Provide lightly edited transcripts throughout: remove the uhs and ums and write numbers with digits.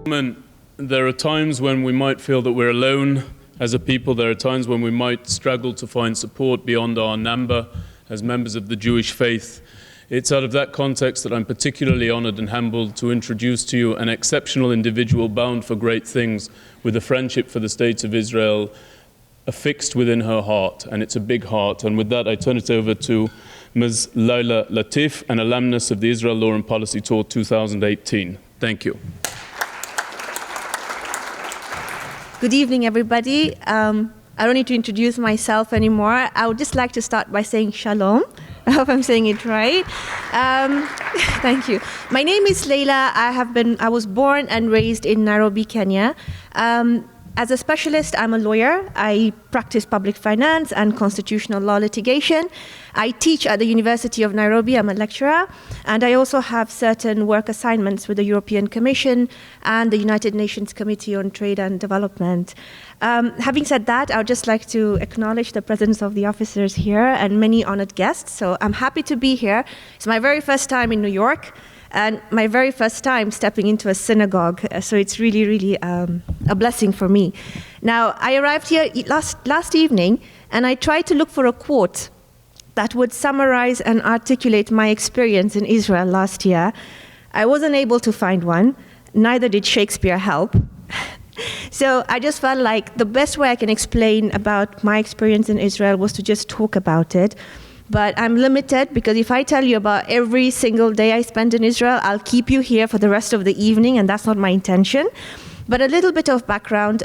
There are times when we might feel that we're alone as a people. There are times when we might struggle to find support beyond our number as members of the Jewish faith. It's out of that context that I'm particularly honored and humbled to introduce to you an exceptional individual bound for great things with a friendship for the State of Israel affixed within her heart, and it's a big heart. And with that, I turn it over to Ms. Lyla Latif, an alumnus of the Israel Law and Policy Tour 2018. Thank you. Good evening, everybody. I don't need to introduce myself anymore. I would just like to start by saying shalom. I hope I'm saying it right. Thank you. My name is Lyla. I was born and raised in Nairobi, Kenya. As a specialist, I'm a lawyer. I practice public finance and constitutional law litigation. I teach at the University of Nairobi. I'm a lecturer. And I also have certain work assignments with the European Commission and the United Nations Committee on Trade and Development. Having said that, I would just like to acknowledge the presence of the officers here and many honored guests. So I'm happy to be here. It's my very first time in New York, and my very first time stepping into a synagogue. So it's really, really a blessing for me. Now, I arrived here last evening, and I tried to look for a quote that would summarize and articulate my experience in Israel last year. I wasn't able to find one. Neither did Shakespeare help. So I just felt like the best way I can explain about my experience in Israel was to just talk about it. But I'm limited because if I tell you about every single day I spent in Israel, I'll keep you here for the rest of the evening, and that's not my intention. But a little bit of background.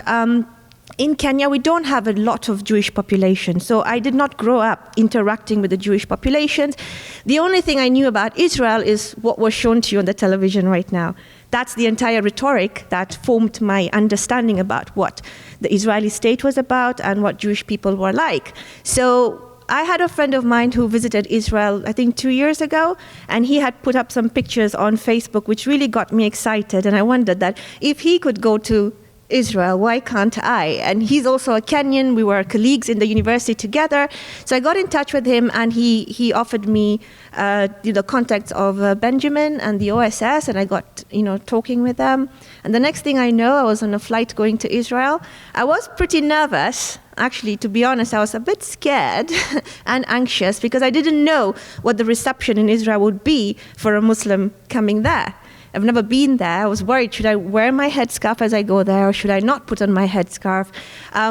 In Kenya, we don't have a lot of Jewish population, so I did not grow up interacting with the Jewish populations. The only thing I knew about Israel is what was shown to you on the television right now. That's the entire rhetoric that formed my understanding about what the Israeli state was about and what Jewish people were like. So I had a friend of mine who visited Israel, I think 2 years ago, and he had put up some pictures on Facebook, which really got me excited. And I wondered that if he could go to Israel, why can't I? And he's also a Kenyan. We were colleagues in the university together. So I got in touch with him, and he offered me the contacts of Benjamin and the OSS, and I got talking with them. And the next thing I know, I was on a flight going to Israel. I was pretty nervous. Actually, to be honest, I was a bit scared and anxious because I didn't know what the reception in Israel would be for a Muslim coming there. I've never been there. I was worried, should I wear my headscarf as I go there, or should I not put on my headscarf?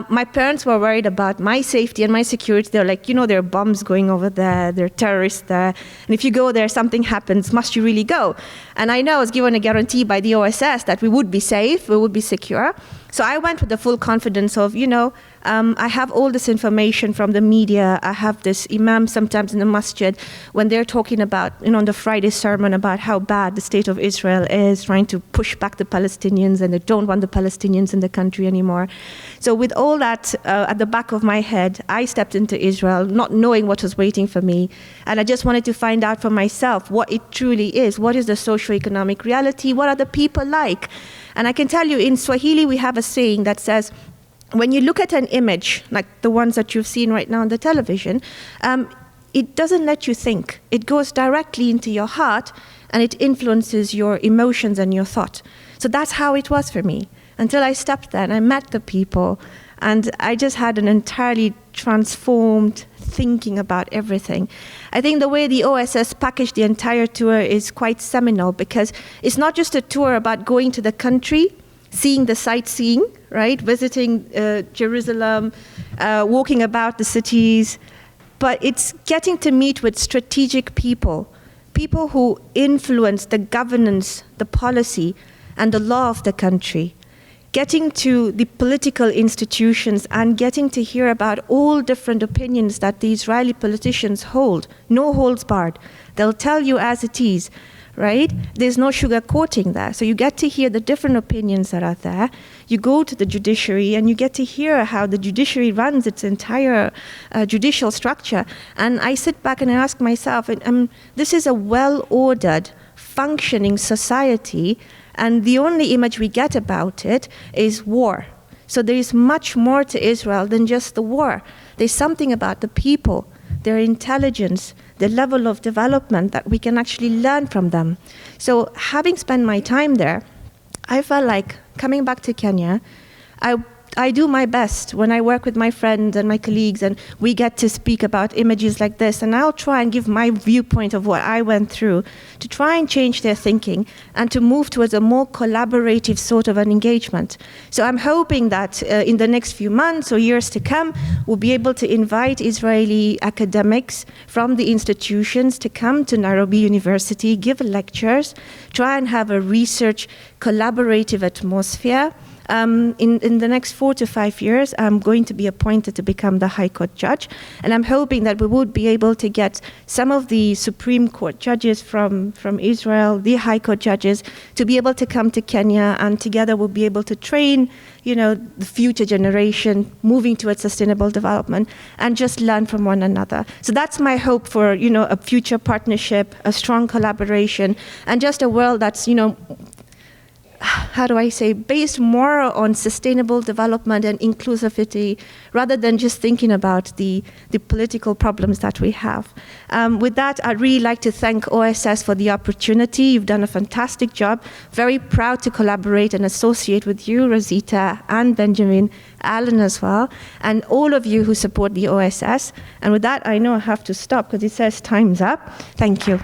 My parents were worried about my safety and my security. They're like, there are bombs going over there, there are terrorists there, and if you go there, something happens, must you really go? And I know I was given a guarantee by the OSS that we would be safe, we would be secure. So I went with the full confidence of, I have all this information from the media. I have this imam sometimes in the masjid when they're talking about, on the Friday sermon about how bad the state of Israel is, trying to push back the Palestinians, and they don't want the Palestinians in the country anymore. So with all that at the back of my head, I stepped into Israel, not knowing what was waiting for me. And I just wanted to find out for myself what it truly is. What is the socio-economic reality? What are the people like? And I can tell you, in Swahili, we have a saying that says, when you look at an image, like the ones that you've seen right now on the television, it doesn't let you think. It goes directly into your heart, and it influences your emotions and your thought. So that's how it was for me, until I stepped there and I met the people, and I just had an entirely transformed thinking about everything. I think the way the OSS packaged the entire tour is quite seminal, because it's not just a tour about going to the country, seeing the sightseeing, right? Visiting Jerusalem, walking about the cities, but it's getting to meet with strategic people who influence the governance, the policy, and the law of the country. Getting to the political institutions and getting to hear about all different opinions that the Israeli politicians hold, no holds barred. They'll tell you as it is. Right? There's no sugarcoating there. So you get to hear the different opinions that are there. You go to the judiciary and you get to hear how the judiciary runs its entire judicial structure. And I sit back and I ask myself, this is a well-ordered, functioning society, and the only image we get about it is war. So there is much more to Israel than just the war. There's something about the people, their intelligence, the level of development that we can actually learn from them. So having spent my time there, I felt like coming back to Kenya, I do my best when I work with my friends and my colleagues and we get to speak about images like this, and I'll try and give my viewpoint of what I went through to try and change their thinking and to move towards a more collaborative sort of an engagement. So I'm hoping that in the next few months or years to come, we'll be able to invite Israeli academics from the institutions to come to Nairobi University, give lectures, try and have a research collaborative atmosphere. In the next 4 to 5 years, I'm going to be appointed to become the High Court judge, and I'm hoping that we would be able to get some of the Supreme Court judges from Israel, the High Court judges, to be able to come to Kenya, and together we'll be able to train, the future generation moving towards sustainable development and just learn from one another. So that's my hope for, a future partnership, a strong collaboration, and just a world that's, based more on sustainable development and inclusivity, rather than just thinking about the political problems that we have. With that, I'd really like to thank OSS for the opportunity. You've done a fantastic job. Very proud to collaborate and associate with you, Rosita, and Benjamin, Alan as well, and all of you who support the OSS. And with that, I know I have to stop because it says time's up. Thank you.